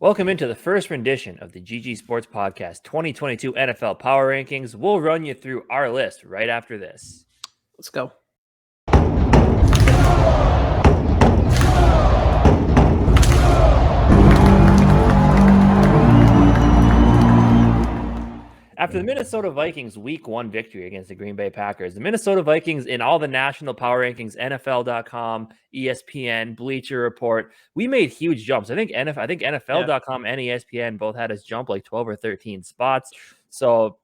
Welcome into the first rendition of the GG Sports Podcast 2022 NFL Power Rankings. We'll run you through our list right after this. Let's go. After the Minnesota Vikings Week 1 victory against the Green Bay Packers, the Minnesota Vikings in all the national power rankings, NFL.com, ESPN, Bleacher Report, we made huge jumps. I think NFL.com and ESPN both had us jump like 12 or 13 spots. So,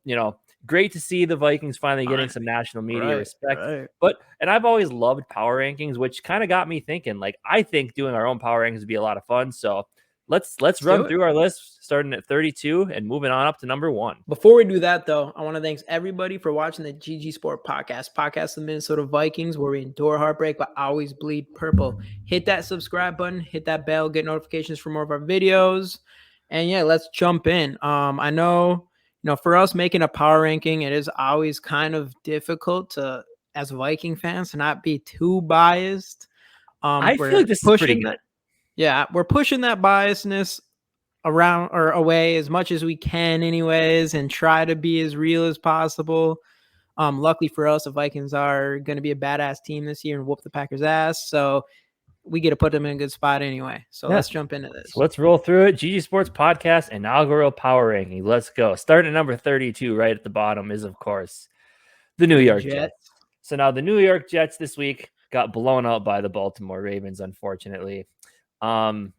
great to see the Vikings finally getting some national media respect. Right. And I've always loved power rankings, which kind of got me thinking, I think doing our own power rankings would be a lot of fun. So let's run through our list, starting at 32 and moving on up to number 1. Before we do that, though, I want to thank everybody for watching the GG Sport podcast of the Minnesota Vikings, where we endure heartbreak but always bleed purple. Hit that subscribe button, hit that bell, get notifications for more of our videos. And yeah, let's jump in. I know, for us making a power ranking, it is always kind of difficult to, as Viking fans, to not be too biased. I feel like this is pretty good. Yeah, we're pushing that biasness around or away as much as we can anyways, and try to be as real as possible. Luckily for us, the Vikings are going to be a badass team this year and whoop the Packers' ass. So we get to put them in a good spot anyway. So let's jump into this. So let's roll through it. GG Sports Podcast inaugural power ranking. Let's go. Starting at number 32, right at the bottom, is, of course, the New York Jets. So now the New York Jets this week got blown out by the Baltimore Ravens, unfortunately. No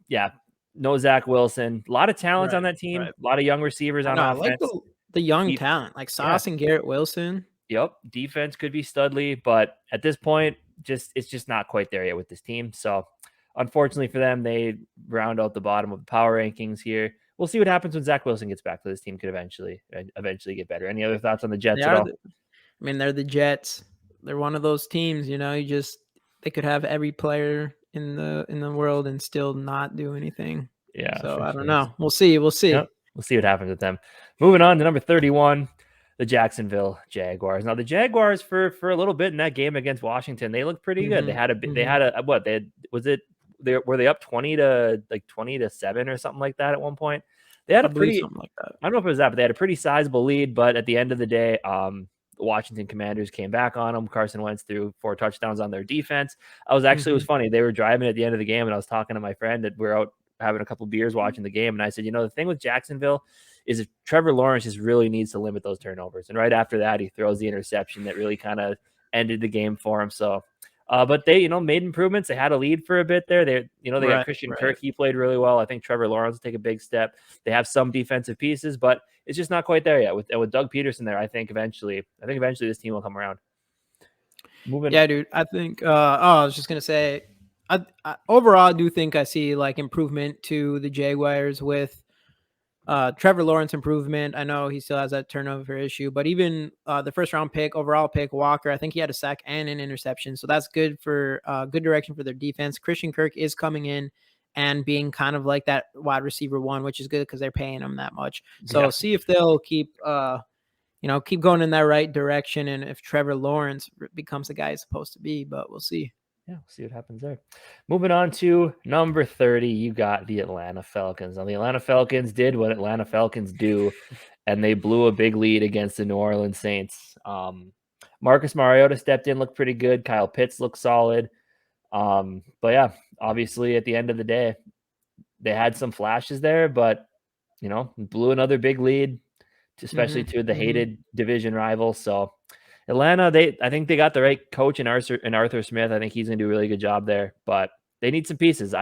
Zach Wilson. A lot of talent on that team. A lot of young receivers on offense. I like the young talent, like Sauce and Garrett Wilson. Yep. Defense could be studly, but at this point, it's just not quite there yet with this team. So unfortunately for them, they round out the bottom of the power rankings here. We'll see what happens when Zach Wilson gets back. So this team could eventually get better. Any other thoughts on the Jets at all? They're the Jets. They're one of those teams, they could have every player in the world and still not do anything. Yeah. So I don't know. We'll see. Yep. We'll see what happens with them. Moving on to number 31, the Jacksonville Jaguars. Now the Jaguars for a little bit in that game against Washington, they looked pretty good. Were they up 20 to 7 or something like that at one point? They had something like that. I don't know if it was that, but they had a pretty sizable lead. But at the end of the day, the Washington Commanders came back on them. Carson Wentz threw 4 touchdowns on their defense. It was funny. They were driving at the end of the game, and I was talking to my friend that we're out having a couple beers watching the game. And I said, the thing with Jacksonville is if Trevor Lawrence just really needs to limit those turnovers. And right after that, he throws the interception that really kind of ended the game for him. So, but they, made improvements. They had a lead for a bit there. They got Christian Kirk. He played really well. I think Trevor Lawrence will take a big step. They have some defensive pieces, but it's just not quite there yet. With Doug Peterson there, I think eventually this team will come around. Yeah, dude. I think, I was just going to say, I overall, I do think I see improvement to the Jaguars with Trevor Lawrence improvement. I know he still has that turnover issue, but even the first round overall pick, Walker, I think he had a sack and an interception. So that's good for good direction for their defense. Christian Kirk is coming in and being kind of like that wide receiver 1, which is good because they're paying him that much. So see if they'll keep going in that right direction. And if Trevor Lawrence becomes the guy he's supposed to be, but we'll see. Yeah, we'll see what happens there. Moving on to number 30, you got the Atlanta Falcons. Now, the Atlanta Falcons did what Atlanta Falcons do, and they blew a big lead against the New Orleans Saints. Marcus Mariota stepped in, looked pretty good. Kyle Pitts looked solid. But yeah, obviously at the end of the day, they had some flashes there, but, blew another big lead, especially to the hated division rival. So Atlanta, I think they got the right coach in Arthur Smith. I think he's going to do a really good job there, but they need some pieces.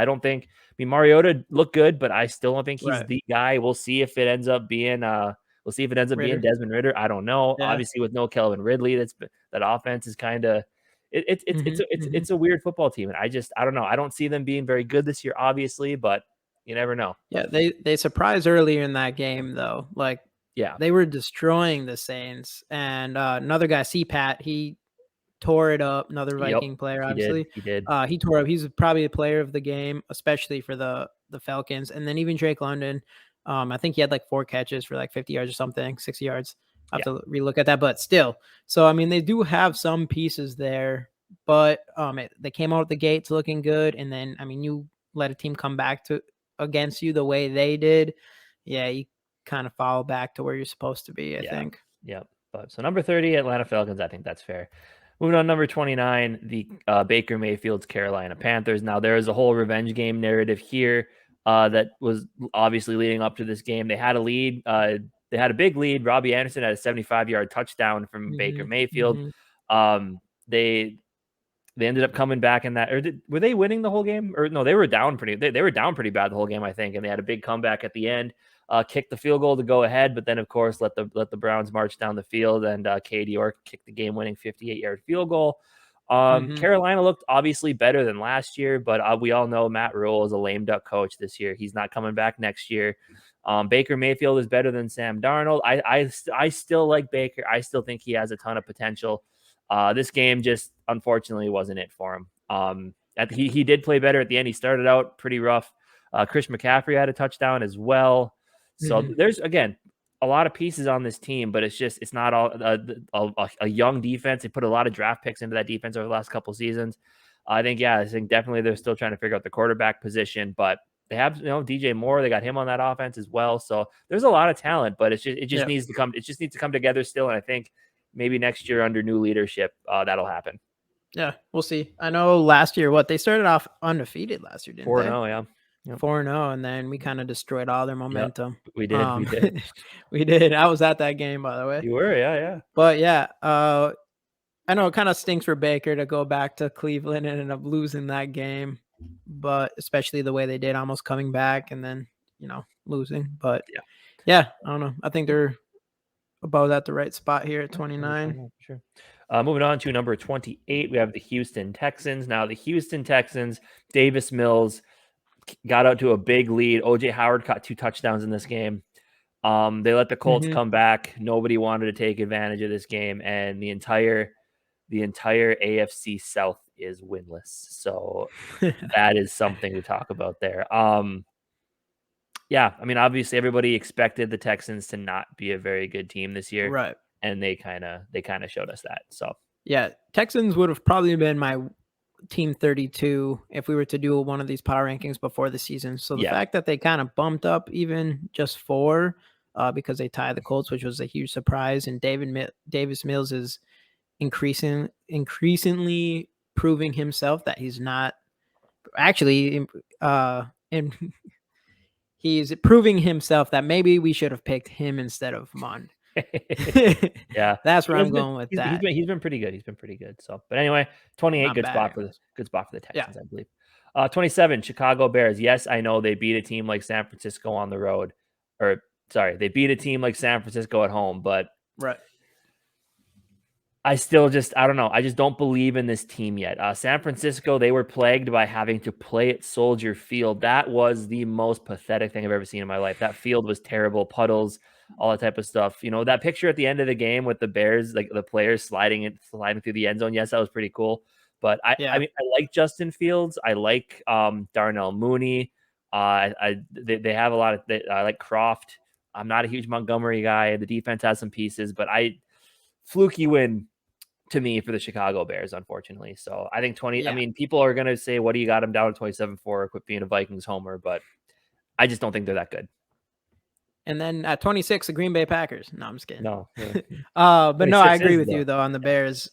Mariota looked good, but I still don't think he's the guy. We'll see if it ends up being being Desmond Ridder. I don't know. Yeah. Obviously with no Calvin Ridley, that offense is kind of it's a weird football team. And I don't know. I don't see them being very good this year, obviously, but you never know. Yeah, they surprised earlier in that game though. Yeah, they were destroying the Saints, and another guy, CPAT, he tore it up. Another Viking player, obviously. He did. He tore up. He's probably the player of the game, especially for the Falcons. And then even Drake London, I think he had 4 catches for 50 yards or something, 60 yards. I have to relook at that, but still. So, they do have some pieces there, but they came out of the gates looking good. And then, you let a team come back to against you the way they did, yeah, you kind of fall back to where you're supposed to be, I think. Yep. But so number 30, Atlanta Falcons, I think that's fair. Moving on, number 29, the Baker Mayfield's Carolina Panthers. Now, there is a whole revenge game narrative here that was obviously leading up to this game. They had a lead. They had a big lead. Robbie Anderson had a 75-yard touchdown from Baker Mayfield. They ended up coming back in that. Or were they winning the whole game? Or no, they were down pretty. They were down pretty bad the whole game, I think, and they had a big comeback at the end. Kicked the field goal to go ahead, but then of course let the Browns march down the field, and Katie York kicked the game-winning 58-yard field goal. Carolina looked obviously better than last year, but we all know Matt Rule is a lame duck coach this year. He's not coming back next year. Baker Mayfield is better than Sam Darnold. I still like Baker. I still think he has a ton of potential. This game just unfortunately wasn't it for him. He did play better at the end. He started out pretty rough. Chris McCaffrey had a touchdown as well. So there's, again, a lot of pieces on this team, but it's not all a young defense. They put a lot of draft picks into that defense over the last couple seasons. I think definitely they're still trying to figure out the quarterback position, but they have, DJ Moore. They got him on that offense as well. So there's a lot of talent, but it just needs to come. It just needs to come together still. And I think maybe next year under new leadership, that'll happen. Yeah, we'll see. I know last year, they started off undefeated last year, didn't they? 4-0, yeah. Yep. 4-0, and then we kind of destroyed all their momentum. Yep, we did. We did. I was at that game, by the way. You were, yeah. But yeah, I know it kind of stinks for Baker to go back to Cleveland and end up losing that game, but especially the way they did, almost coming back and then losing. But yeah, I don't know. I think they're about at the right spot here at 29. Sure. Moving on to number 28, we have the Houston Texans. Now, the Houston Texans, Davis Mills got out to a big lead. OJ Howard caught 2 touchdowns in this game. They let the Colts come back. Nobody wanted to take advantage of this game, and the entire AFC South is winless. So that is something to talk about there. Yeah, I mean, obviously everybody expected the Texans to not be a very good team this year, right? And they kind of showed us that. So yeah, Texans would have probably been my team 32 if we were to do one of these power rankings before the season. So the fact that they kind of bumped up even just 4 because they tied the Colts, which was a huge surprise, and Davis Mills is increasingly proving himself that he's not actually he's proving himself that maybe we should have picked him instead of Mond. Yeah, that's where I'm going with that. He's been pretty good. He's been pretty good. So, but anyway, 28, good spot for the Texans, I believe. 27, Chicago Bears. Yes, I know they beat a team like San Francisco on the road, they beat a team like San Francisco at home, but right. I don't know. I just don't believe in this team yet. San Francisco, they were plagued by having to play at Soldier Field. That was the most pathetic thing I've ever seen in my life. That field was terrible, puddles, all that type of stuff. That picture at the end of the game with the Bears, like the players sliding through the end zone. Yes, that was pretty cool. But I mean, I like Justin Fields. I like Darnell Mooney. They have a lot of. I like Croft. I'm not a huge Montgomery guy. The defense has some pieces, but fluky win to me for the Chicago Bears, unfortunately. So I think 20. I mean, people are gonna say, "What do you got them down to 27 for?" Quit being a Vikings homer, but I just don't think they're that good. And then at 26, the Green Bay Packers. No, I'm just kidding. No, but no, I agree with you though on the Bears.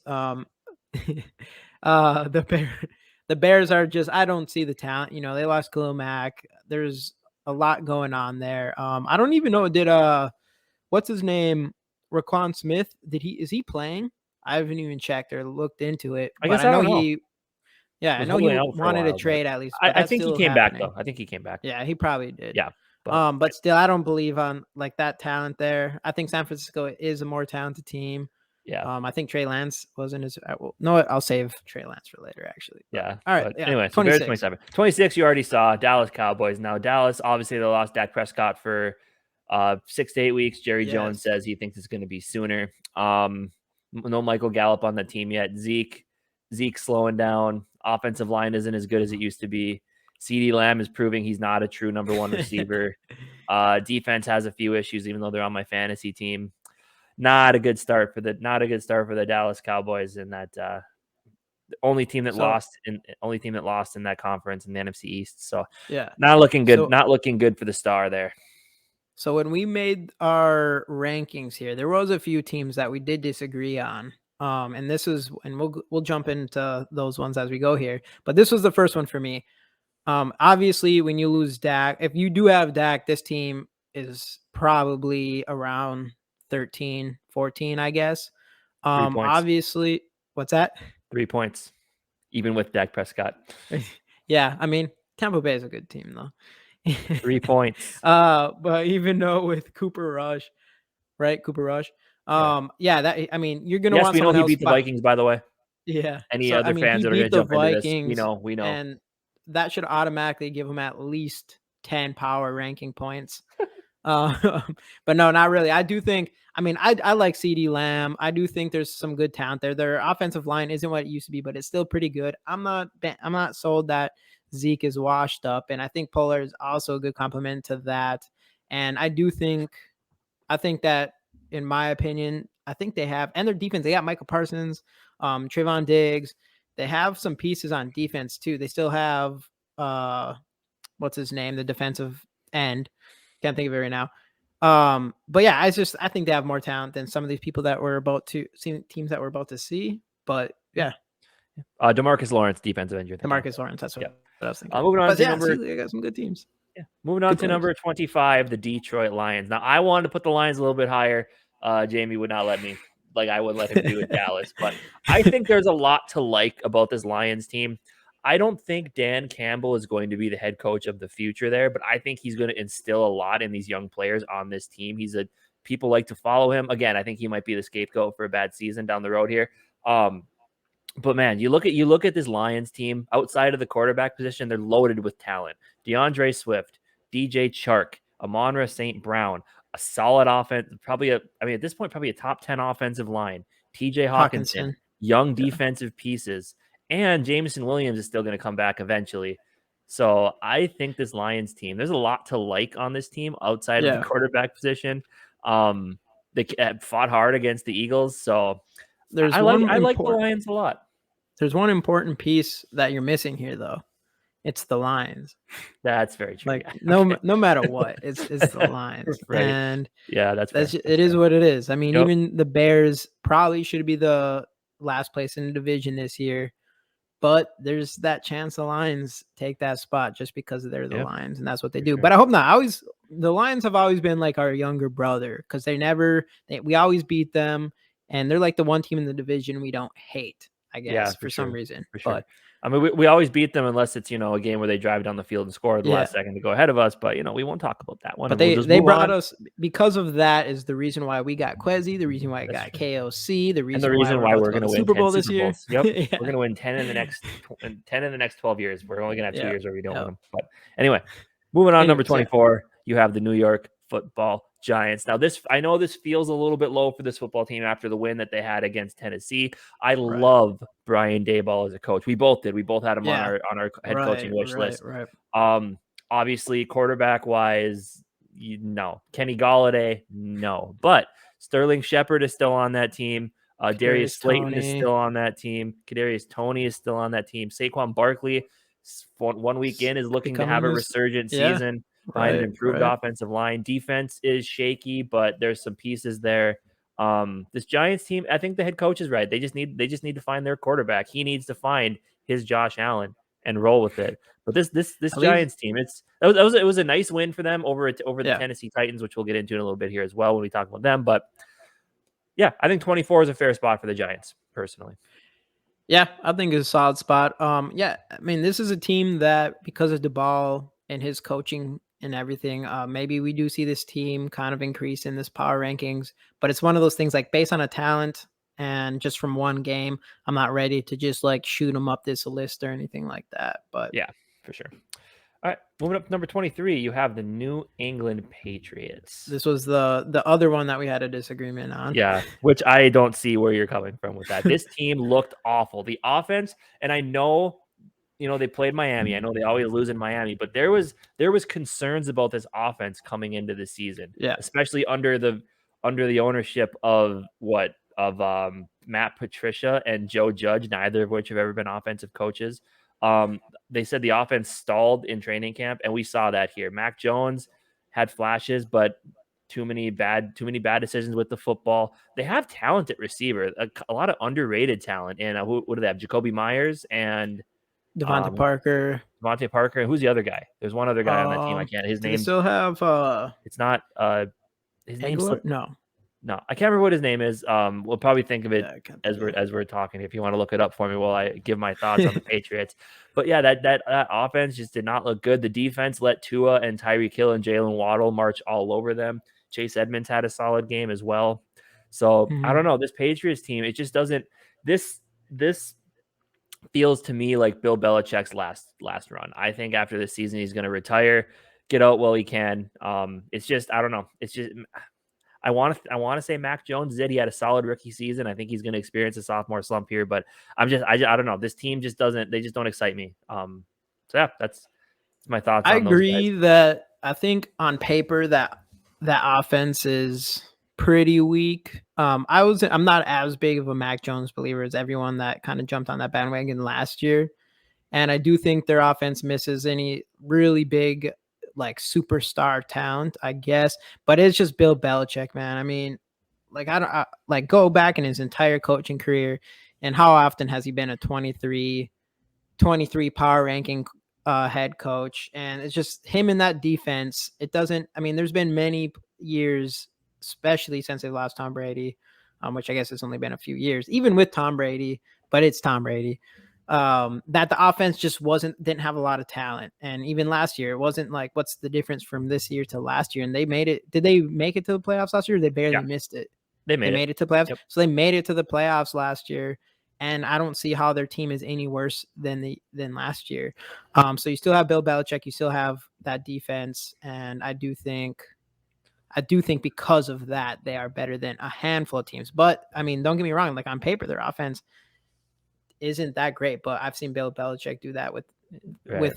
The Bears are just, I don't see the talent. They lost Khalil Mack. There's a lot going on there. I don't even know. What's his name? Raquan Smith. Is he playing? I haven't even checked or looked into it. I guess I know he. Yeah, I know he wanted a trade at least. I think he came back though. I think he came back. Yeah, he probably did. Yeah. But still, I don't believe on like that talent there. I think San Francisco is a more talented team. Yeah. I think Trey Lance wasn't as. No, I'll save Trey Lance for later. Actually. Yeah. All right. Yeah. Anyway, so 26. 27. 26. You already saw Dallas Cowboys. Now Dallas, obviously, they lost Dak Prescott for 6 to 8 weeks. Jerry Jones says he thinks it's going to be sooner. No Michael Gallup on the team yet. Zeke slowing down. Offensive line isn't as good as it used to be. CeeDee Lamb is proving he's not a true number 1 receiver. Defense has a few issues, even though they're on my fantasy team. Not a good start for the Dallas Cowboys in that The only team that lost in that conference in the NFC East. So yeah, not looking good. Not looking good for the Star there. So when we made our rankings here, there was a few teams that we did disagree on. And we'll jump into those ones as we go here. But this was the first one for me. Obviously, when you lose Dak, if you do have Dak, this team is probably around 13, 14, I guess. 3 points. Obviously, what's that? 3 points, even with Dak Prescott. Yeah, I mean, Tampa Bay is a good team, though. 3 points. But even though with Cooper Rush, right? Cooper Rush. That, I mean, you're gonna want we know someone he else beat the Vikings, by the way. Yeah. Any other fans that are gonna jump into this, we know. And that should automatically give him at least 10 power ranking points. But no, not really. I do think, I mean, I like CeeDee Lamb. I do think there's some good talent there. Their offensive line isn't what it used to be, but it's still pretty good. I'm not sold that Zeke is washed up, and I think Pollard is also a good complement to that. And I think that, in my opinion, I think they have, and their defense, they got Michael Parsons, Trayvon Diggs. They have some pieces on defense too. They still have what's his name, the defensive end. Can't think of it right now. But yeah, I think they have more talent than some of these people that we're about to see, teams that we're about to see. But yeah, DeMarcus Lawrence, defensive end. DeMarcus Lawrence, that's what I was thinking. Moving on to they got some good teams. Yeah, moving on to number 25, the Detroit Lions. Now, I wanted to put the Lions a little bit higher. Jamie would not let me, like I would let him do with Dallas. But I think there's a lot to like about this Lions team. I don't think Dan Campbell is going to be the head coach of the future there, but I think he's going to instill a lot in these young players on this team. People like to follow him. Again, I think he might be the scapegoat for a bad season down the road here. But man, you look at this Lions team outside of the quarterback position, they're loaded with talent. DeAndre Swift, DJ Chark, Amon-Ra St. Brown, a solid offense, at this point, probably a top 10 offensive line. TJ Hawkinson, young defensive pieces, and Jameson Williams is still going to come back eventually. So I think this Lions team, there's a lot to like on this team outside of the quarterback position. They fought hard against the Eagles, so I like the Lions a lot. There's one important piece that you're missing here, though. It's the Lions. That's very true. Like no matter what, it's the Lions. Right. And yeah, it is what it is. I mean, even the Bears probably should be the last place in the division this year, but there's that chance the Lions take that spot just because they're the Lions, and that's what they do. Sure. But I hope not. The Lions have always been like our younger brother because we always beat them, and they're like the one team in the division we don't hate, I guess, for some reason. For sure. But I mean, we always beat them unless it's, a game where they drive down the field and score at the last second to go ahead of us. But, we won't talk about that one. But they brought us, because of that is the reason why we got Quezzy, the reason why I got KOC, the reason why we're going to win Super Bowl this year. Yep. We're going to win 10 in the next 12 years. We're only going to have 2 years where we don't win them. But anyway, moving on, number 24, you have the New York Football Giants. Now, I know this feels a little bit low for this football team after the win that they had against Tennessee. I love Brian Daboll as a coach. We both did. We both had him on our head coaching wish list. Obviously, quarterback wise, no. Kenny Golladay, no. But Sterling Shepard is still on that team. Darius Slayton is still on that team. Kadarius Toney is still on that team. Saquon Barkley, 1 week in, is looking to have a resurgent season. Behind an improved offensive line. Defense is shaky, but there's some pieces there. This Giants team, I think the head coach is right. They just need to find their quarterback. He needs to find his Josh Allen and roll with it. But this Giants team, it was a nice win for them over the Tennessee Titans, which we'll get into in a little bit here as well when we talk about them. But yeah, I think 24 is a fair spot for the Giants, personally. Yeah, I think it's a solid spot. I mean, this is a team that, because of Daboll and his coaching and everything, maybe we do see this team kind of increase in this power rankings, but it's one of those things, like, based on a talent and just from one game, I'm not ready to just like shoot them up this list or anything like that. But yeah, for sure. All right, moving up to number 23, you have the New England Patriots. This was the other one that we had a disagreement on. Yeah, which I don't see where you're coming from with that. This team looked awful. The offense, and I know, they played Miami. I know they always lose in Miami, but there was concerns about this offense coming into the season. Yeah, especially under the ownership of Matt Patricia and Joe Judge, neither of which have ever been offensive coaches. They said the offense stalled in training camp, and we saw that here. Mac Jones had flashes, but too many bad decisions with the football. They have talent at receiver, a lot of underrated talent. And what do they have? Jacoby Myers and Devontae Parker. Devontae Parker. Who's the other guy? There's one other guy on that team. I can't. His Do name. they still have It's not. His name. No, I can't remember what his name is. We'll probably think of it as we're we're talking. If you want to look it up for me while I give my thoughts on the Patriots. But yeah, that offense just did not look good. The defense let Tua and Tyreek Hill and Jalen Waddle march all over them. Chase Edmonds had a solid game as well. So I don't know. This Patriots team, it just doesn't. This feels to me like Bill Belichick's last run. I think after this season, he's going to retire, get out while he can. It's just, I don't know. It's just, I want to say Mac Jones did. He had a solid rookie season. I think he's going to experience a sophomore slump here, but I don't know. This team just don't excite me. So yeah, that's my thoughts. I agree that I think on paper that offense is pretty weak. I'm not as big of a Mac Jones believer as everyone that kind of jumped on that bandwagon last year. And I do think their offense misses any really big, like, superstar talent, I guess. But it's just Bill Belichick, man. I mean, like, go back in his entire coaching career, and how often has he been a 23 power ranking head coach? And it's just him in that defense. It doesn't, I mean, there's been many years, especially since they lost Tom Brady, which I guess has only been a few years, even with Tom Brady, but it's Tom Brady. That the offense just didn't have a lot of talent. And even last year, it wasn't like, what's the difference from this year to last year? And they made it. Did they make it to the playoffs last year? Or they barely missed it. They made it to the playoffs. Yep. So they made it to the playoffs last year. And I don't see how their team is any worse than last year. So you still have Bill Belichick. You still have that defense. And I do think because of that, they are better than a handful of teams. But I mean, don't get me wrong. Like, on paper, their offense isn't that great, but I've seen Bill Belichick do that with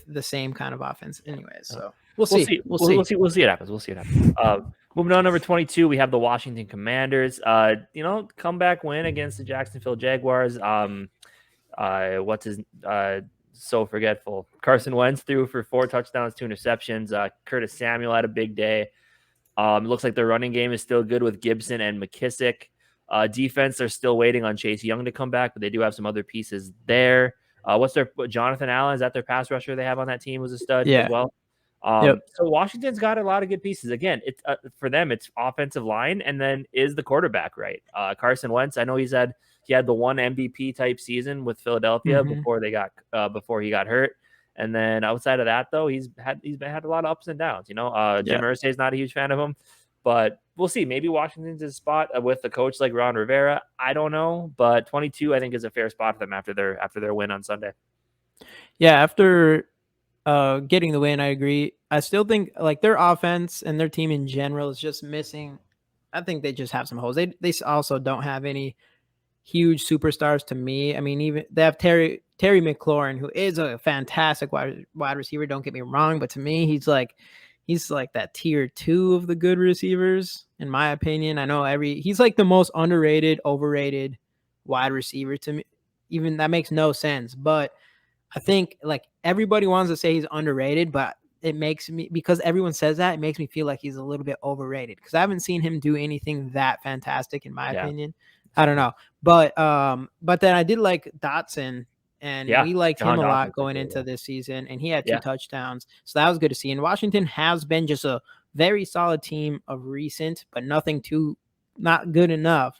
the same kind of offense anyways. So we'll see. We'll see what happens. Moving on, number 22, we have the Washington Commanders. Comeback win against the Jacksonville Jaguars. So forgetful. Carson Wentz threw for 4 touchdowns, 2 interceptions. Curtis Samuel had a big day. It looks like their running game is still good with Gibson and McKissick. Defense, they're still waiting on Chase Young to come back, but they do have some other pieces there. Jonathan Allen, is that their pass rusher they have on that team, was a stud as well? So Washington's got a lot of good pieces. Again, it's for them, it's offensive line, and then is the quarterback right? Carson Wentz, I know he had the one MVP type season with Philadelphia before he got hurt. And then outside of that, though, he's had a lot of ups and downs. Jim Irsay is not a huge fan of him. But we'll see. Maybe Washington's a spot with a coach like Ron Rivera. I don't know, but 22 I think is a fair spot for them after their win on Sunday. Yeah, after getting the win, I agree. I still think like their offense and their team in general is just missing. I think they just have some holes. They also don't have any huge superstars to me. I mean, even they have Terry McLaurin, who is a fantastic wide receiver. Don't get me wrong, but to me, he's like that tier 2 of the good receivers, in my opinion. I know he's like the most underrated, overrated wide receiver to me. Even that makes no sense, but I think like everybody wants to say he's underrated, but it makes me, because everyone says that, it makes me feel like he's a little bit overrated because I haven't seen him do anything that fantastic in my opinion. I don't know, but then I did like Dotson. And we liked him a lot going into this season, and he had 2 touchdowns. So that was good to see. And Washington has been just a very solid team of recent, but not good enough.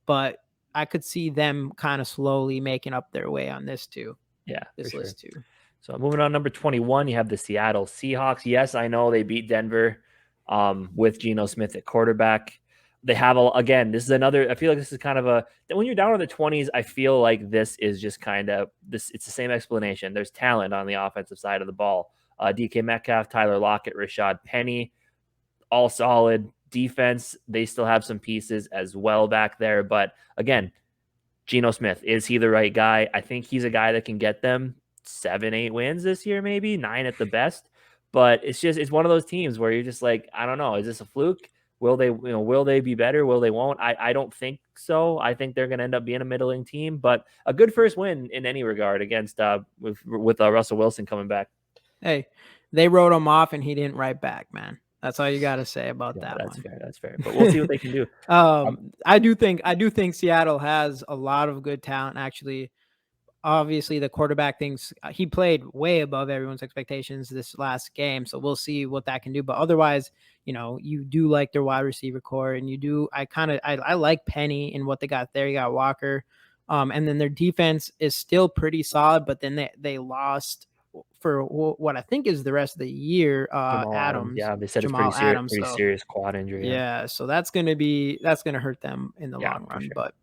But I could see them kind of slowly making up their way on this too. Yeah, this list too. So moving on, number 21, you have the Seattle Seahawks. Yes, I know they beat Denver with Geno Smith at quarterback. They have this is another, I feel like this is kind of when you're down in the 20s, I feel like this is just kind of this. It's the same explanation. There's talent on the offensive side of the ball. DK Metcalf, Tyler Lockett, Rashad Penny, all solid. Defense, they still have some pieces as well back there. But again, Geno Smith, is he the right guy? I think he's a guy that can get them 7-8 wins this year, maybe 9 at the best. But it's one of those teams where you're just like, I don't know, is this a fluke? Will they be better? Will they won't? I don't think so. I think they're going to end up being a middling team, but a good first win in any regard against with Russell Wilson coming back. Hey, they wrote him off and he didn't write back, man. That's all you got to say about that that's one. fair. That's fair. But we'll see what they can do. I do think Seattle has a lot of good talent. Actually, obviously the quarterback things, he played way above everyone's expectations this last game. So we'll see what that can do. But otherwise, you do like their wide receiver core, and I like Penny and what they got there. You got Walker. And then their defense is still pretty solid, but then they lost for what I think is the rest of the year. Jamal Adams. Yeah, they said Jamal it's pretty serious quad injury. Yeah. So that's going to hurt them in the long run. Sure. But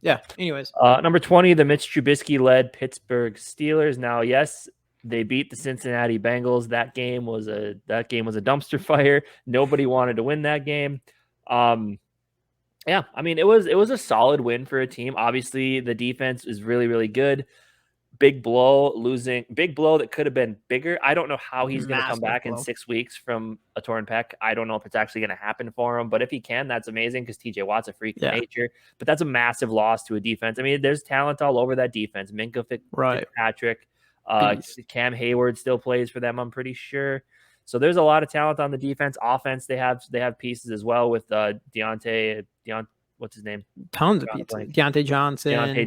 yeah. Anyways, number 20, the Mitch Trubisky-led Pittsburgh Steelers. Now, yes, they beat the Cincinnati Bengals. That game was a dumpster fire. Nobody wanted to win that game. Yeah, I mean, it was a solid win for a team. Obviously, the defense is really, really good. Big blow that could have been bigger. I don't know how he's going to come back in 6 weeks from a torn pec. I don't know if it's actually going to happen for him, but if he can, that's amazing because TJ Watt's a freak of nature. But that's a massive loss to a defense. I mean, there's talent all over that defense. Minka Fitzpatrick, Cam Hayward still plays for them, I'm pretty sure. So there's a lot of talent on the defense. Offense, they have pieces as well with Deontay. What's his name? Tons of pizza. Deontay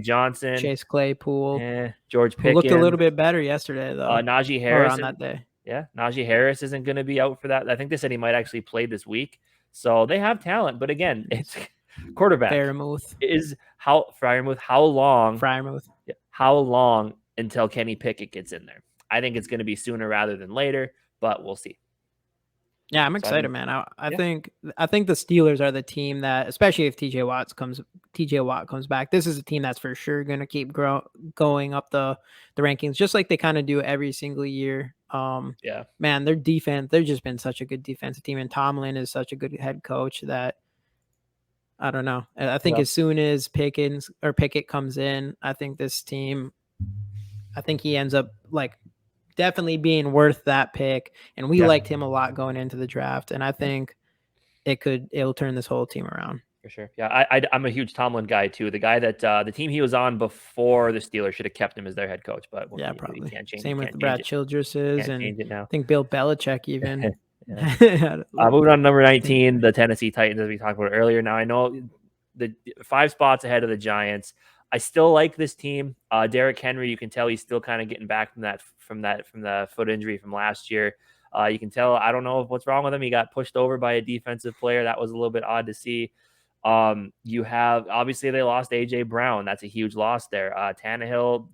Johnson, Chase Claypool, George Pickens. Looked a little bit better yesterday though. Najee Harris on that day. Yeah, Najee Harris isn't going to be out for that. I think they said he might actually play this week. So they have talent, but again, it's quarterback. How long until Kenny Pickett gets in there? I think it's going to be sooner rather than later, but we'll see. Yeah, I'm excited, man. I think the Steelers are the team that, especially if TJ Watt comes back, this is a team that's for sure going to keep going up the rankings, just like they kind of do every single year. Man, their defense, they've just been such a good defensive team, and Tomlin is such a good head coach that I don't know. I think as soon as Pickett comes in, I think this team, he ends up definitely being worth that pick, and we liked him a lot going into the draft, and I think it'll turn this whole team around for sure. Yeah, I'm a huge Tomlin guy too. The guy that the team he was on before the Steelers should have kept him as their head coach, but probably can't change. Same with Brad Childress and change it now. I think Bill Belichick even. Moving on to number 19, the Tennessee Titans, as we talked about earlier. Now I know the 5 spots ahead of the Giants. I still like this team. Derrick Henry, you can tell he's still kind of getting back from the foot injury from last year. You can tell, I don't know what's wrong with him. He got pushed over by a defensive player. That was a little bit odd to see. You have, obviously they lost AJ Brown. That's a huge loss there. Tannehill,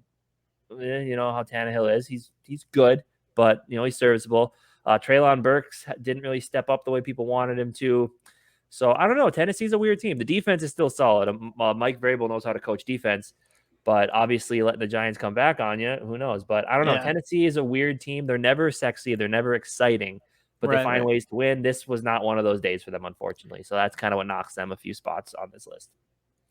you know how Tannehill is. He's good, but he's serviceable. Treylon Burks didn't really step up the way people wanted him to. So I don't know. Tennessee's a weird team. The defense is still solid. Mike Vrabel knows how to coach defense, but obviously letting the Giants come back on you, who knows? But I don't know. Tennessee is a weird team. They're never sexy. They're never exciting, but they find ways to win. This was not one of those days for them, unfortunately. So that's kind of what knocks them a few spots on this list.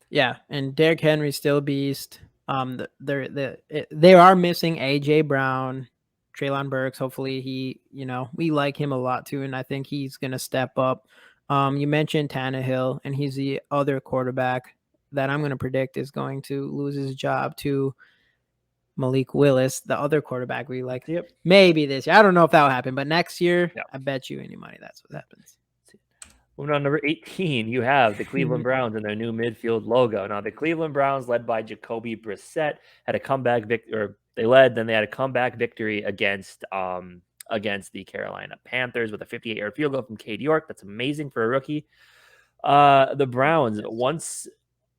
Yeah, and Derrick Henry's still a beast. They are missing AJ Brown, Treylon Burks. Hopefully we like him a lot too, and I think he's gonna step up. You mentioned Tannehill, and he's the other quarterback that I'm going to predict is going to lose his job to Malik Willis, the other quarterback we like. Maybe this year. I don't know if that will happen, but next year, I bet you any money that's what happens. Moving on, number 18, you have the Cleveland Browns and their new midfield logo. Now, the Cleveland Browns, led by Jacoby Brissett, had a comeback victory. They had a comeback victory against the Carolina Panthers with a 58-yard field goal from Cade York. That's amazing for a rookie. The Browns, once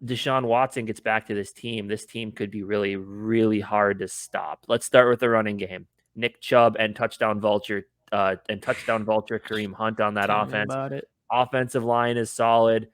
Deshaun Watson gets back to this team could be really, really hard to stop. Let's start with the running game. Nick Chubb and touchdown vulture Kareem Hunt on that offense. Offensive line is solid.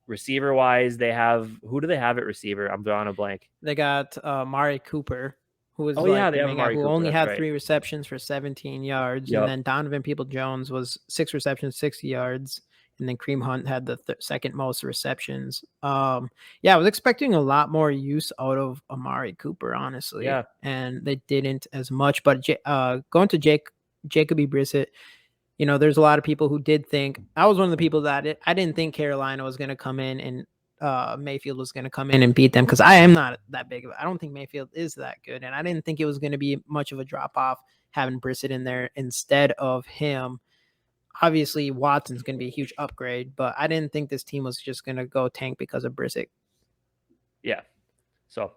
Receiver wise, who do they have at receiver? I'm drawing a blank. They got Amari Cooper, who was only had 3 receptions for 17 yards. And then Donovan Peoples-Jones was 6 receptions, 60 yards. And then Kareem Hunt had the second most receptions. I was expecting a lot more use out of Amari Cooper, honestly. And they didn't as much. But going to Jacoby Brissett, there's a lot of people who did think I was one of the people that I didn't think Carolina was going to come in and Mayfield was going to come in and beat them because I am not that big of I don't think Mayfield is that good. And I didn't think it was going to be much of a drop off having Brissett in there instead of him. Obviously, Watson's going to be a huge upgrade, but I didn't think this team was just going to go tank because of Brissett. Yeah. So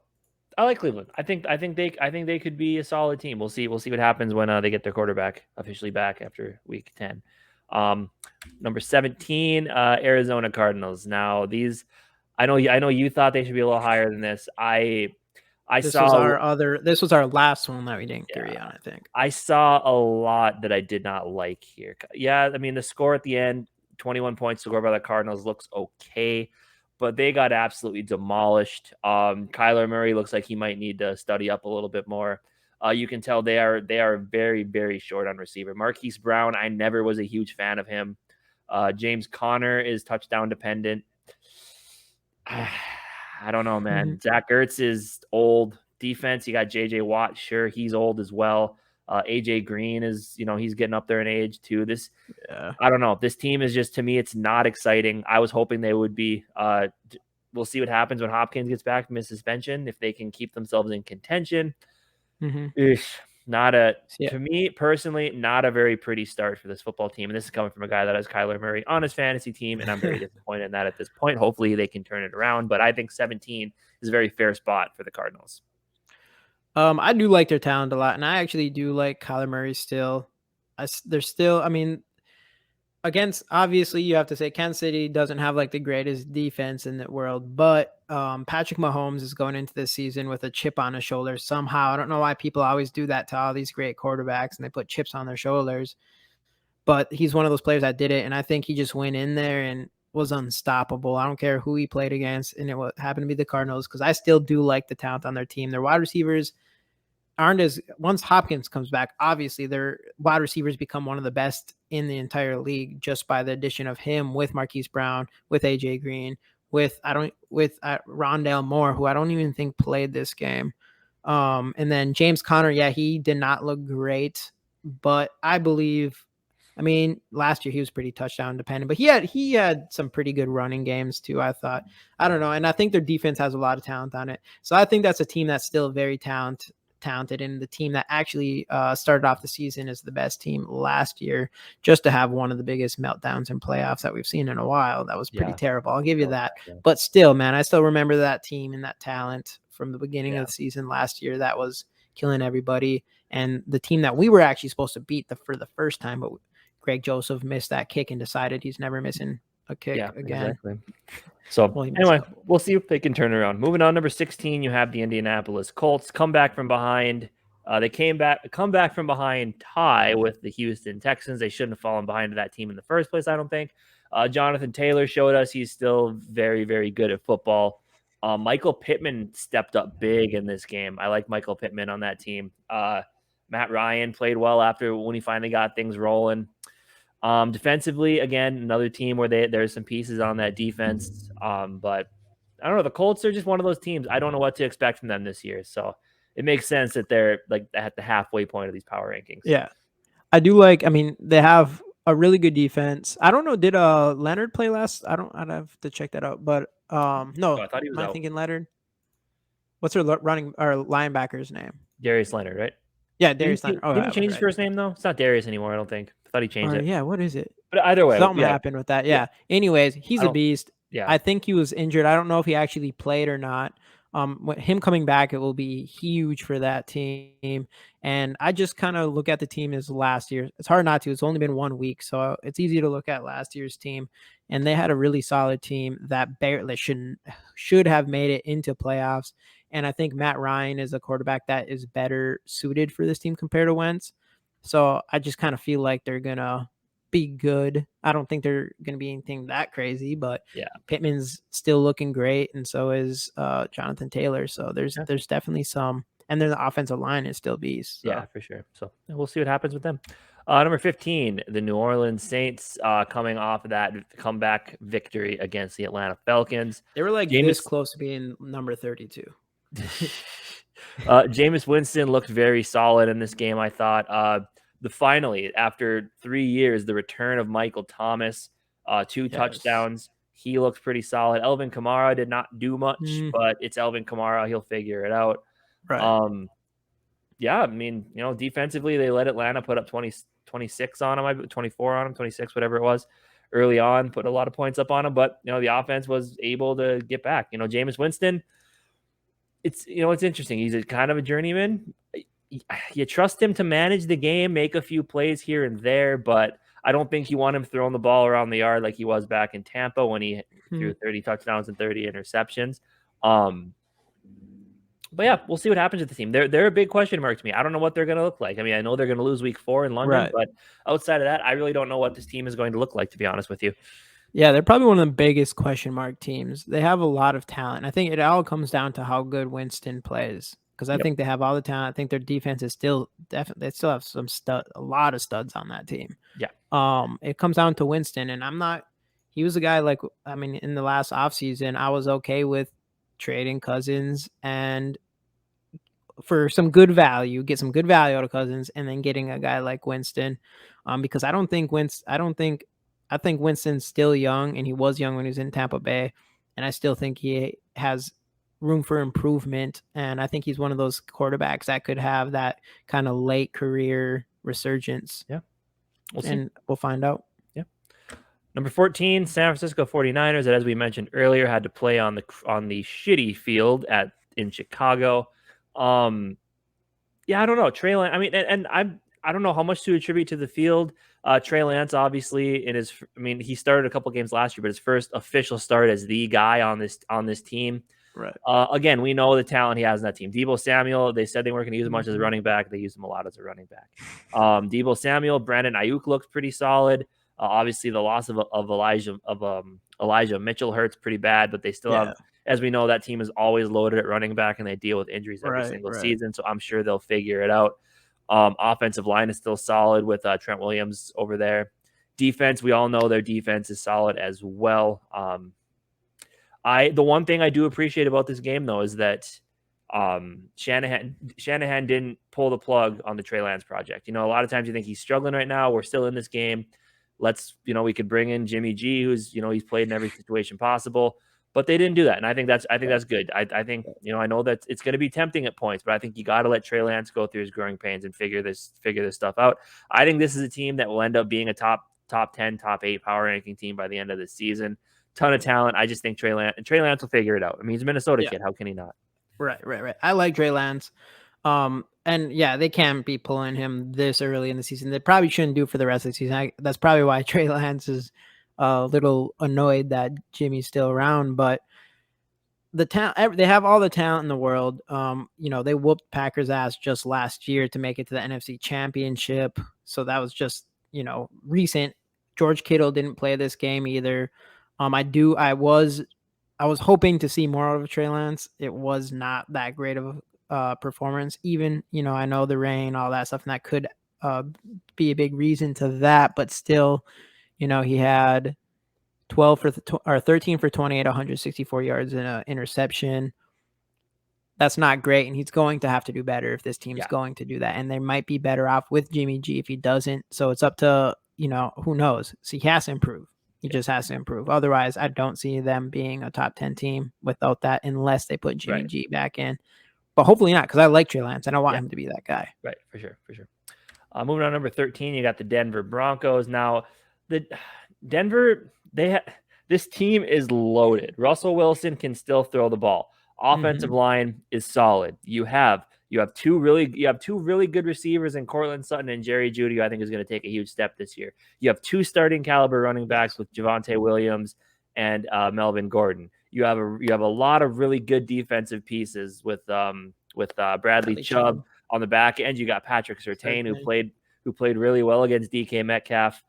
I like Cleveland. I think they could be a solid team. We'll see what happens when they get their quarterback officially back after week 10. Number 17, Arizona Cardinals. Now these, I know you thought they should be a little higher than this. This was our last one that we didn't agree on, I think. I saw a lot that I did not like here. Yeah, I mean the score at the end, 21 points scored by the Cardinals looks okay, but they got absolutely demolished. Kyler Murray looks like he might need to study up a little bit more. You can tell they are very, very short on receiver. Marquise Brown, I never was a huge fan of him. James Conner is touchdown dependent. I don't know, man. Mm-hmm. Zach Ertz is old. Defense, you got JJ Watt. Sure, he's old as well. AJ Green is, he's getting up there in age too. I don't know. This team is just, to me, it's not exciting. I was hoping they would be. We'll see what happens when Hopkins gets back from his suspension, if they can keep themselves in contention. Mm-hmm. To me personally, not a very pretty start for this football team. And this is coming from a guy that has Kyler Murray on his fantasy team, and I'm very disappointed in that at this point. Hopefully they can turn it around, but I think 17 is a very fair spot for the Cardinals. I do like their talent a lot, and I actually do like Kyler Murray still. They're still, against, obviously you have to say Kansas City doesn't have like the greatest defense in the world, but Patrick Mahomes is going into this season with a chip on his shoulder somehow. I don't know why people always do that to all these great quarterbacks and they put chips on their shoulders, but he's one of those players that did it. And I think he just went in there and was unstoppable. I don't care who he played against, and it happened to be the Cardinals, because I still do like the talent on their team. Their wide receivers aren't as, once Hopkins comes back, obviously their wide receivers become one of the best in the entire league just by the addition of him with Marquise Brown, with AJ Green, with Rondale Moore, who I don't even think played this game. And then James Conner, yeah, he did not look great, but I believe, last year he was pretty touchdown dependent, but he had some pretty good running games too, I thought. I don't know. And I think their defense has a lot of talent on it. So I think that's a team that's still very talented, and the team that actually started off the season as the best team last year, just to have one of the biggest meltdowns in playoffs that we've seen in a while. That was pretty terrible. I'll give you that. Yeah. But still, man, I still remember that team and that talent from the beginning of the season last year that was killing everybody. And the team that we were actually supposed to beat for the first time, but Greg Joseph missed that kick and decided he's never missing a kick again. Exactly. So anyway, we'll see if they can turn around. Moving on, number 16, you have the Indianapolis Colts come back from behind. They come back from behind, tie with the Houston Texans. They shouldn't have fallen behind to that team in the first place, I don't think. Jonathan Taylor showed us he's still very, very good at football. Michael Pittman stepped up big in this game. I like Michael Pittman on that team. Matt Ryan played well when he finally got things rolling. Defensively, again, another team where there's some pieces on that defense. But I don't know. The Colts are just one of those teams. I don't know what to expect from them this year. So it makes sense that they're like at the halfway point of these power rankings. Yeah. I do like, they have a really good defense. I don't know. Did Leonard play last? I'd have to check that out. But no, I thought he was out. Thinking Leonard? What's their linebacker's name? Darius Leonard, right? Yeah, Darius Leonard. Didn't he change his first name though? It's not Darius anymore, I don't think. I thought he changed it. Yeah, what is it? But either way, something happened with that. Yeah. Anyways, he's a beast. Yeah. I think he was injured. I don't know if he actually played or not. Him coming back, it will be huge for that team. And I just kind of look at the team as last year. It's hard not to. It's only been 1 week, so it's easy to look at last year's team. And they had a really solid team that barely should have made it into playoffs. And I think Matt Ryan is a quarterback that is better suited for this team compared to Wentz. So I just kind of feel like they're going to be good. I don't think they're going to be anything that crazy, but Pittman's still looking great, and so is Jonathan Taylor. So there's definitely some, and then the offensive line is still beast. So. Yeah, for sure. So we'll see what happens with them. Number 15, the New Orleans Saints, coming off of that comeback victory against the Atlanta Falcons. They were like this close to being number 32. Jameis Winston looked very solid in this game, I thought. finally, after 3 years, the return of Michael Thomas, 2 touchdowns. He looks pretty solid. Elvin Kamara did not do much, but it's Elvin Kamara. He'll figure it out. Right. Yeah, I mean, defensively, they let Atlanta put up 26 on them, 24 on them, 26, whatever it was, early on, put a lot of points up on them. But, the offense was able to get back. Jameis Winston, it's interesting. He's a kind of a journeyman. You trust him to manage the game, make a few plays here and there, but I don't think you want him throwing the ball around the yard like he was back in Tampa when he threw 30 touchdowns and 30 interceptions. But yeah, we'll see what happens with the team. They're a big question mark to me. I don't know what they're going to look like. I mean, I know they're going to lose week 4 in London, but outside of that, I really don't know what this team is going to look like, to be honest with you. Yeah, they're probably one of the biggest question mark teams. They have a lot of talent. I think it all comes down to how good Winston plays, because I think they have all the talent. I think their defense is still definitely, they still have a lot of studs on that team. Yeah. It comes down to Winston, and he was a guy in the last offseason, I was okay with trading Cousins and for some good value, get some good value out of Cousins, and then getting a guy like Winston, because I think Winston's still young, and he was young when he was in Tampa Bay, and I still think he has room for improvement, and I think he's one of those quarterbacks that could have that kind of late career resurgence. Yeah. We'll see. And we'll find out. Yeah. Number 14, San Francisco 49ers, that, as we mentioned earlier, had to play on the shitty field in Chicago. Yeah, I don't know. Trey Lance, I mean, and I don't know how much to attribute to the field. Trey Lance, obviously, he started a couple games last year, but his first official start as the guy on this team. Right. Again, we know the talent he has in that team. Deebo Samuel, they said they weren't going to use him much as a running back. They used him a lot as a running back. Deebo Samuel, Brandon Ayuk looks pretty solid. Obviously, the loss of Elijah Mitchell hurts pretty bad, but they still have, as we know, that team is always loaded at running back, and they deal with injuries every single season. So I'm sure they'll figure it out. Offensive line is still solid with Trent Williams over there. Defense, we all know their defense is solid as well. The one thing I do appreciate about this game, though, is that Shanahan didn't pull the plug on the Trey Lance project. A lot of times you think he's struggling right now. We're still in this game. We could bring in Jimmy G, who's, he's played in every situation possible, but they didn't do that. And I think that's good. I think, I know that it's going to be tempting at points, but I think you got to let Trey Lance go through his growing pains and figure this stuff out. I think this is a team that will end up being a top 10, top 8 power ranking team by the end of the season. Ton of talent. I just think Trey Lance will figure it out. I mean, he's a Minnesota kid. How can he not? Right. I like Trey Lance. And yeah, they can't be pulling him this early in the season. They probably shouldn't do for the rest of the season. That's probably why Trey Lance is a little annoyed that Jimmy's still around. But the talent, they have all the talent in the world. They whooped Packers' ass just last year to make it to the NFC Championship. So that was just, recent. George Kittle didn't play this game either. I was hoping to see more of Trey Lance. It was not that great of a performance. Even, I know the rain, all that stuff, and that could be a big reason to that. But still, he had 13 for 28, 164 yards and an interception. That's not great, and he's going to have to do better if this team's going to do that. And they might be better off with Jimmy G if he doesn't. So it's up to, who knows? So he has to improve. He just has to improve. Otherwise, I don't see them being a top 10 team without that, unless they put Jimmy G back in. But hopefully not, because I like Trey Lance and I want him to be that guy. Right, for sure. Moving on, number 13, you got the Denver Broncos. Now, the Denver, this team is loaded. Russell Wilson can still throw the ball. Offensive line is solid. You have two really good receivers in Cortland Sutton and Jerry Jeudy, who I think is going to take a huge step this year. You have 2 starting caliber running backs with Javonte Williams and Melvin Gordon. You have a lot of really good defensive pieces with Bradley Chubb on the back end. You got Patrick Surtain, who played really well against DK Metcalf.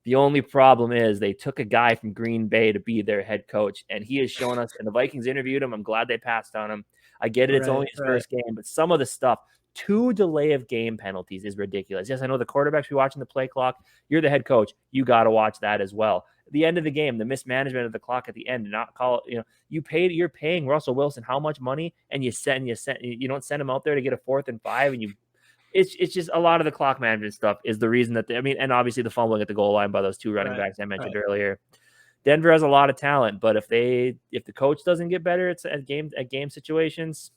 The only problem is they took a guy from Green Bay to be their head coach, and he has shown us, and the Vikings interviewed him. I'm glad they passed on him. I get it. It's only his first game, but some of the stuff, 2 delay of game penalties is ridiculous. Yes, I know the quarterbacks be watching the play clock. You're the head coach. You got to watch that as well. At the end of the game, the mismanagement of the clock at the end, not call it, you're paying Russell Wilson how much money, and you don't send him out there to get a 4th and 5, and it's just a lot of the clock management stuff is the reason that and obviously the fumbling at the goal line by those two running backs I mentioned earlier. Denver has a lot of talent, but if the coach doesn't get better at game situations,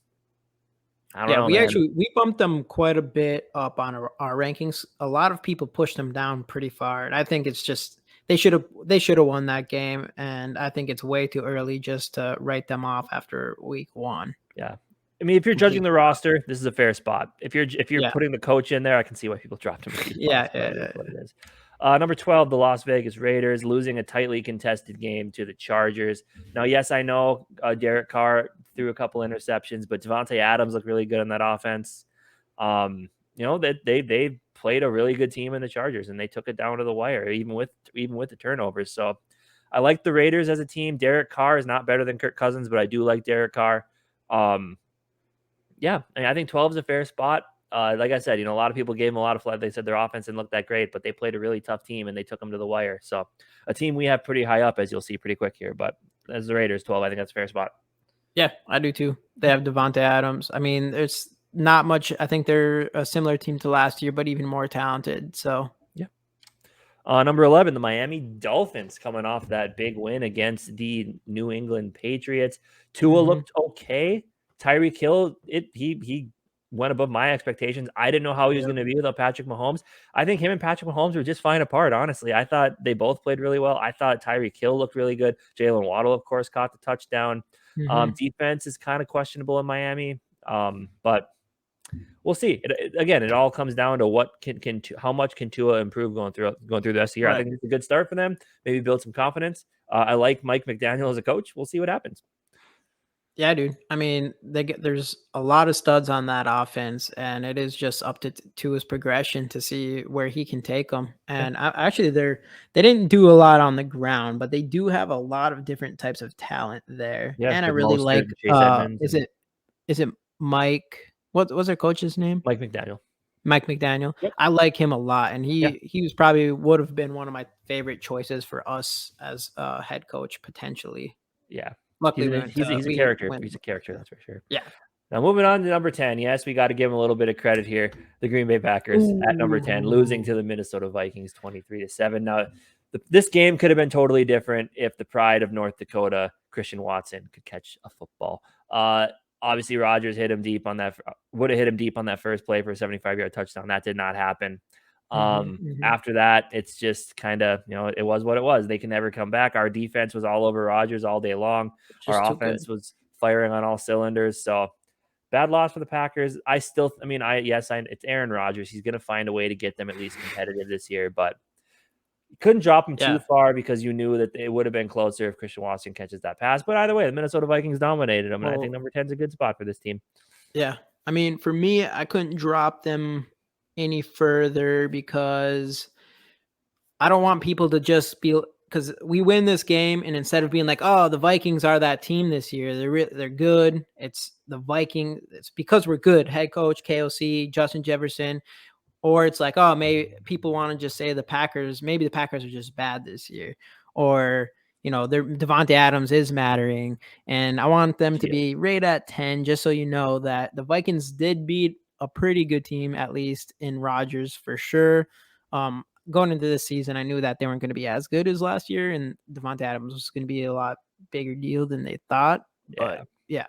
I don't know. We bumped them quite a bit up on our rankings. A lot of people pushed them down pretty far, and I think it's just they should have won that game, and I think it's way too early just to write them off after week 1. Yeah. I mean, if you're judging the roster, this is a fair spot. If you're putting the coach in there, I can see why people dropped him. What it is. Number 12, the Las Vegas Raiders losing a tightly contested game to the Chargers. Now, yes, I know Derek Carr threw a couple interceptions, but Devontae Adams looked really good in that offense. That they played a really good team in the Chargers, and they took it down to the wire, even with the turnovers. So I like the Raiders as a team. Derek Carr is not better than Kirk Cousins, but I do like Derek Carr. I think 12 is a fair spot. Like I said, a lot of people gave them a lot of flack. They said their offense didn't look that great, but they played a really tough team and they took them to the wire. So a team we have pretty high up, as you'll see pretty quick here. But as the Raiders, 12, I think that's a fair spot. Yeah, I do too. They have Devontae Adams. I mean, there's not much. I think they're a similar team to last year, but even more talented. So yeah. Number 11, the Miami Dolphins coming off that big win against the New England Patriots. Tua looked okay. Tyreek Hill, he went above my expectations. I didn't know how he was going to be without Patrick Mahomes. I think him and Patrick Mahomes were just fine apart, honestly. I thought they both played really well. I thought Tyreek Hill looked really good. Jalen Waddle, of course, caught the touchdown. Defense is kind of questionable in Miami, but we'll see. It all comes down to what how much can Tua improve going through the rest of the year. I think it's a good start for them. Maybe build some confidence. I like Mike McDaniel as a coach. We'll see what happens. Yeah, dude. I mean, there's a lot of studs on that offense, and it is just up to his progression to see where he can take them. And actually, they didn't do a lot on the ground, but they do have a lot of different types of talent there. Yeah, and I really like. Is it Mike? What was their coach's name? Mike McDaniel. Mike McDaniel. Yep. I like him a lot, and he was probably would have been one of my favorite choices for us as a head coach potentially. Yeah. Luckily, he's a character. He's a character, that's for sure. Yeah. Now, moving on to number 10. Yes, we got to give him a little bit of credit here. The Green Bay Packers at number 10, losing to the Minnesota Vikings 23-7. Now, this game could have been totally different if the pride of North Dakota, Christian Watson, could catch a football. Obviously, Rodgers would have hit him deep on that first play for a 75-yard touchdown. That did not happen. After that, it's just kind of, it was what it was. They can never come back. Our defense was all over Rodgers all day long. Our offense was firing on all cylinders. So bad loss for the Packers. It's Aaron Rodgers. He's going to find a way to get them at least competitive this year, but you couldn't drop him too far because you knew that it would have been closer if Christian Watson catches that pass. But either way, the Minnesota Vikings dominated them, and I think number 10 is a good spot for this team. Yeah. I mean, for me, I couldn't drop them any further because I don't want people to just be, because we win this game and instead of being like, oh, the Vikings are that team this year, they're good. It's the Vikings. It's because we're good. Head coach, KOC, Justin Jefferson. Or it's like, oh, maybe people want to just say the Packers are just bad this year. Or, Devontae Adams is mattering. And I want them to be right at 10, just so you know that the Vikings did beat a pretty good team, at least in Rodgers for sure. Going into this season, I knew that they weren't going to be as good as last year, and Devontae Adams was going to be a lot bigger deal than they thought. But yeah.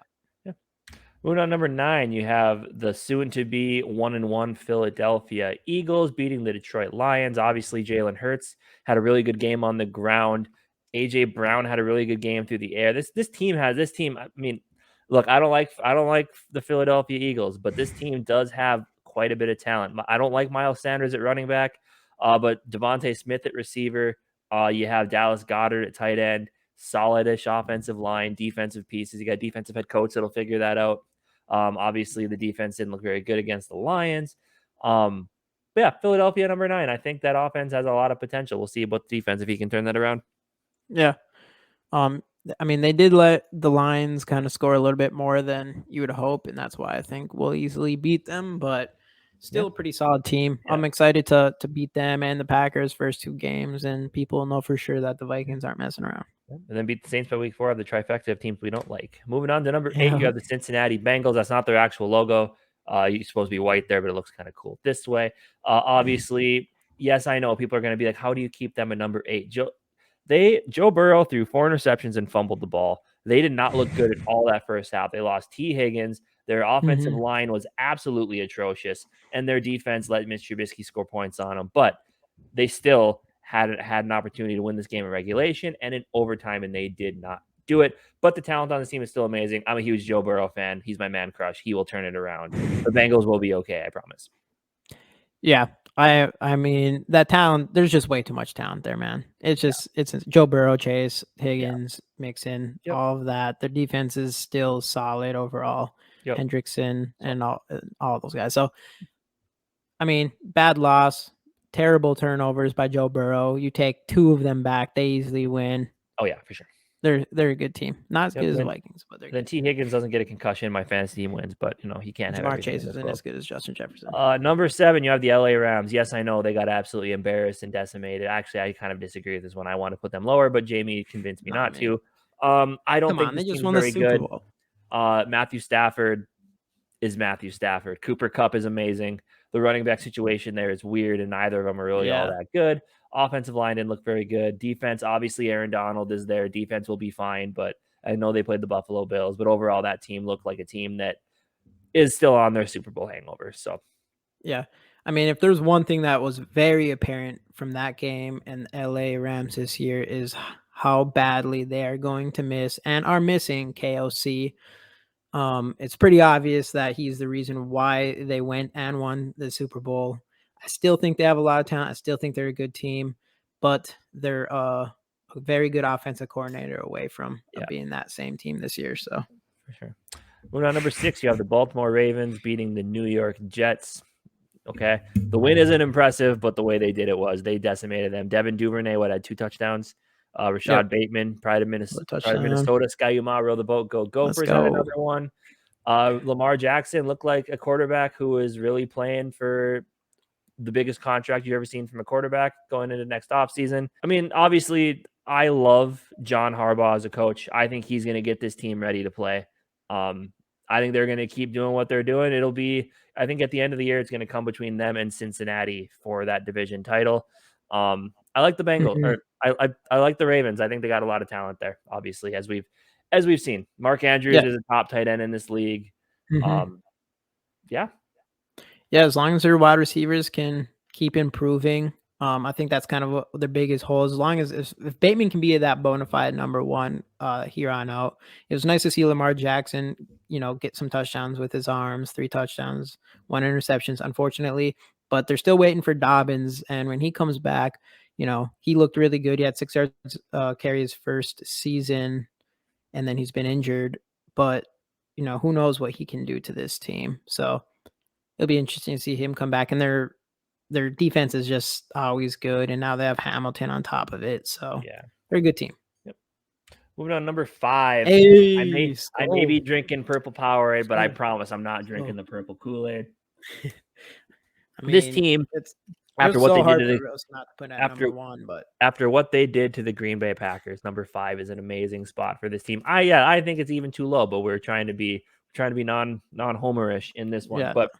Moving on, number 9, you have the soon-to-be 1-1 Philadelphia Eagles beating the Detroit Lions. Obviously, Jalen Hurts had a really good game on the ground. A.J. Brown had a really good game through the air. This team. I mean, look, I don't like the Philadelphia Eagles, but this team does have quite a bit of talent. I don't like Miles Sanders at running back, but Devontae Smith at receiver. You have Dallas Goedert at tight end. Solid-ish offensive line, defensive pieces. You got defensive head coach that'll figure that out. Obviously, the defense didn't look very good against the Lions. Philadelphia number 9. I think that offense has a lot of potential. We'll see about the defense if he can turn that around. Yeah. I mean, they did let the Lions kind of score a little bit more than you would hope, and that's why I think we'll easily beat them, but still a pretty solid team. Yeah. I'm excited to beat them and the Packers first 2 games, and people will know for sure that the Vikings aren't messing around. And then beat the Saints by week 4 of the trifecta of teams we don't like. Moving on to number 8, you have the Cincinnati Bengals. That's not their actual logo. You're supposed to be white there, but it looks kind of cool this way. Obviously, yes, I know people are going to be like, how do you keep them at number 8? Joe Burrow threw 4 interceptions and fumbled the ball. They did not look good at all that first half. They lost T. Higgins. Their offensive line was absolutely atrocious, and their defense let Mitch Trubisky score points on them. But they still had an opportunity to win this game in regulation and in overtime, and they did not do it. But the talent on the team is still amazing. I'm a huge Joe Burrow fan. He's my man crush. He will turn it around. The Bengals will be okay, I promise. Yeah. I mean, that talent, there's just way too much talent there, man. It's just, it's Joe Burrow, Chase, Higgins, Mixon, all of that. Their defense is still solid overall. Hendrickson and all of those guys. So, I mean, bad loss, terrible turnovers by Joe Burrow. You take 2 of them back, they easily win. Oh, yeah, for sure. They're a good team. Not as good as the Vikings, but they're then good. T. Higgins doesn't get a concussion. My fantasy team wins, but he can't have everything. Chase isn't as good as Justin Jefferson. Number 7, you have the LA Rams. Yes, I know they got absolutely embarrassed and decimated. Actually, I kind of disagree with this one. I want to put them lower, but Jamie convinced me not to. I don't think this team's very good. Matthew Stafford is Matthew Stafford. Cooper Kupp is amazing. The running back situation there is weird, and neither of them are really all that good. Offensive line didn't look very good. Defense, obviously, Aaron Donald is there. Defense will be fine, but I know they played the Buffalo Bills. But overall, that team looked like a team that is still on their Super Bowl hangover. So, yeah. I mean, if there's one thing that was very apparent from that game and LA Rams this year is how badly they are going to miss and are missing KOC. It's pretty obvious that he's the reason why they went and won the Super Bowl. I still think they have a lot of talent. I still think they're a good team, but they're a very good offensive coordinator away from being that same team this year. So, for sure. Moving on, number 6, you have the Baltimore Ravens beating the New York Jets. Okay, the win isn't impressive, but the way they did it was they decimated them. Devin Duvernay had 2 touchdowns. Rashad Bateman, pride of Minnesota. Sky Umaro, the boat Gophers had another one. Lamar Jackson looked like a quarterback who was really playing for the biggest contract you've ever seen from a quarterback going into next offseason. I mean, obviously, I love John Harbaugh as a coach. I think he's going to get this team ready to play. I think they're going to keep doing what they're doing. It'll be, I think at the end of the year, it's going to come between them and Cincinnati for that division title. I like the Bengals, or I like the Ravens. I think they got a lot of talent there, obviously, as we've seen. Mark Andrews is a top tight end in this league. Yeah, as long as their wide receivers can keep improving, I think that's kind of their biggest hole. As long as if Bateman can be that bona fide number 1 here on out, it was nice to see Lamar Jackson, get some touchdowns with his arms, 3 touchdowns, 1 interceptions, unfortunately. But they're still waiting for Dobbins, and when he comes back, he looked really good. He had 6 yards carry his first season, and then he's been injured. But who knows what he can do to this team? So it'll be interesting to see him come back, and their defense is just always good, and now they have Hamilton on top of it. So they're a good team. Yep. Moving on, number 5. Hey, I may be drinking purple Powerade, but I promise I'm not drinking the purple Kool-Aid. This team, after what they did after what they did to the Green Bay Packers, number 5 is an amazing spot for this team. I think it's even too low, but we're trying to be non-homerish in this one. But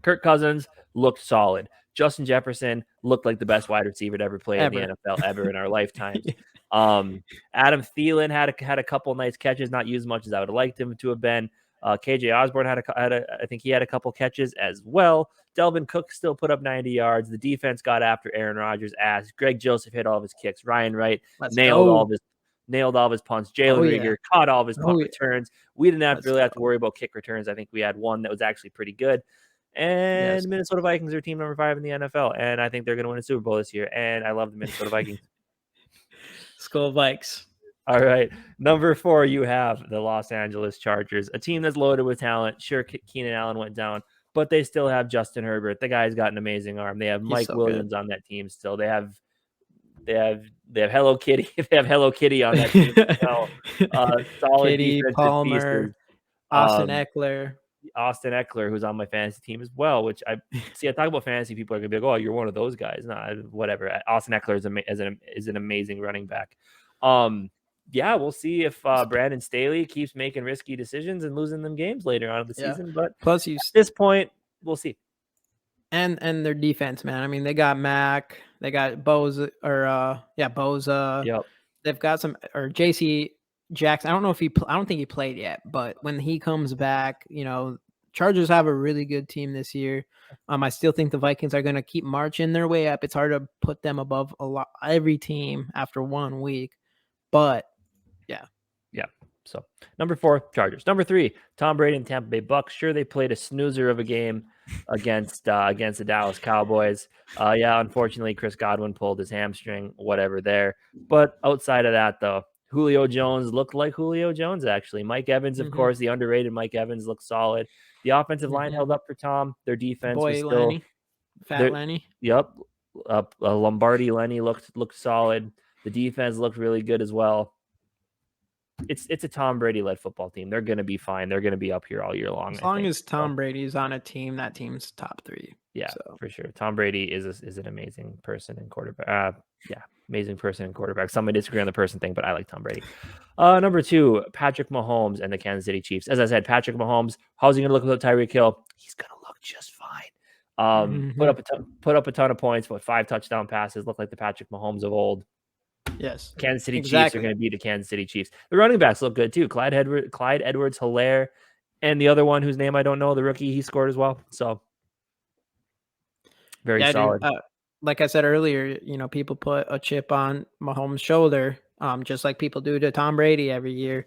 Kirk Cousins looked solid. Justin Jefferson looked like the best wide receiver to ever play in the NFL ever in our lifetimes. Adam Thielen had a couple nice catches, not used as much as I would have liked him to have been. KJ Osborne I think he had a couple catches as well. Delvin Cook still put up 90 yards. The defense got after Aaron Rodgers' ass. Greg Joseph hit all of his kicks. Ryan Wright nailed all of his punts. Jalen Reagor caught all of his punt returns. We didn't really have to worry about kick returns. I think we had one that was actually pretty good. And Minnesota Vikings are team number 5 in the NFL, and I think they're going to win a Super Bowl this year. And I love the Minnesota Vikings. Skol Vikes. All right. Number 4, you have the Los Angeles Chargers, a team that's loaded with talent. Sure, Keenan Allen went down, but they still have Justin Herbert. The guy's got an amazing arm. They have Mike Williams on that team still. They have Hello Kitty. They have Hello Kitty on that team. Solid Kitty, Palmer, pieces. Austin Eckler, who's on my fantasy team as well, which I talk about fantasy, people are going to be like, oh, you're one of those guys. No, whatever. Austin Eckler is an amazing running back. yeah, we'll see if Brandon Staley keeps making risky decisions and losing them games later on in the season. But plus at this point, we'll see. And their defense, man. I mean, they got Mac, they got Boza, Boza. Yep. They've got some, or JC Jackson. I don't know if I don't think he played yet, but when he comes back, Chargers have a really good team this year. I still think the Vikings are going to keep marching their way up. It's hard to put them above every team after 1 week, but yeah. So number 4, Chargers. Number 3, Tom Brady and Tampa Bay Bucks. Sure, they played a snoozer of a game against the Dallas Cowboys. Unfortunately, Chris Godwin pulled his hamstring, whatever there. But outside of that, though, Julio Jones looked like Julio Jones, actually. Mike Evans, of course, the underrated Mike Evans looked solid. The offensive line held up for Tom. Their defense was still... Lenny. Fat Lenny. Yep. Lombardi Lenny looked solid. The defense looked really good as well. It's a Tom Brady-led football team. They're going to be fine. They're going to be up here all year long. As long as Tom Brady's on a team, that team's top 3. Yeah, for sure. Tom Brady is an amazing person and quarterback. Amazing person and quarterback. Some may disagree on the person thing, but I like Tom Brady. Number 2, Patrick Mahomes and the Kansas City Chiefs. As I said, Patrick Mahomes, how's he going to look without Tyreek Hill? He's going to look just fine. Put up a ton of points, 5 touchdown passes, look like the Patrick Mahomes of old. Yes. Kansas City Chiefs are going to be the Kansas City Chiefs. The running backs look good too. Clyde Edwards-Helaire, and the other one whose name I don't know, the rookie, he scored as well. So very solid. Dude, like I said earlier, people put a chip on Mahomes' shoulder, just like people do to Tom Brady every year,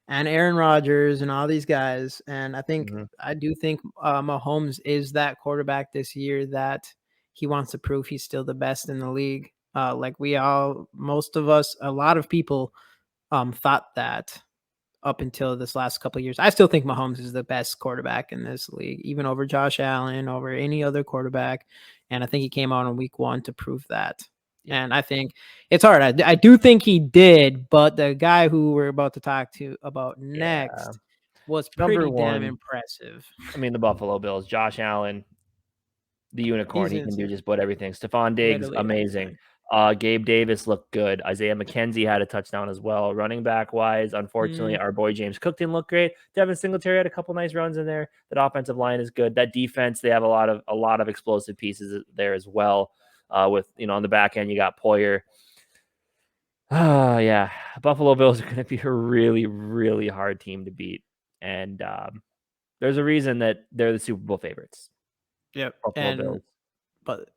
and Aaron Rodgers and all these guys. And I do think Mahomes is that quarterback this year that he wants to prove he's still the best in the league. Most of us, a lot of people thought that up until this last couple of years. I still think Mahomes is the best quarterback in this league, even over Josh Allen, over any other quarterback. And I think he came out in week 1 to prove that. Yeah. And I think it's hard. I do think he did, but the guy who we're about to talk to about next was pretty damn impressive. I mean, the Buffalo Bills, Josh Allen, the unicorn, he can do just about everything. Stephon Diggs, amazing. Gabe Davis looked good. Isaiah McKenzie had a touchdown as well. Running back wise, unfortunately, our boy James Cook didn't look great. Devin Singletary had a couple nice runs in there. That offensive line is good. That defense, they have a lot of explosive pieces there as well. With on the back end, you got Poyer. Buffalo Bills are going to be a really, really hard team to beat, and there's a reason that they're the Super Bowl favorites. Yep, Bills. But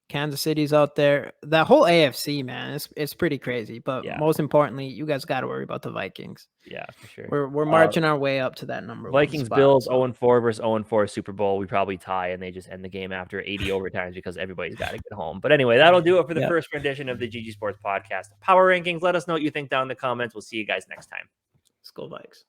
Kansas City's out there. That whole AFC, man, it's pretty crazy. But most importantly, you guys got to worry about the Vikings. Yeah, for sure. We're marching our way up to that number. Vikings, Bills, 0-4 versus 0-4 Super Bowl. We probably tie, and they just end the game after 80 overtimes because everybody's got to get home. But anyway, that'll do it for the first rendition of the GG Sports Podcast Power Rankings. Let us know what you think down in the comments. We'll see you guys next time. Skol Vikes.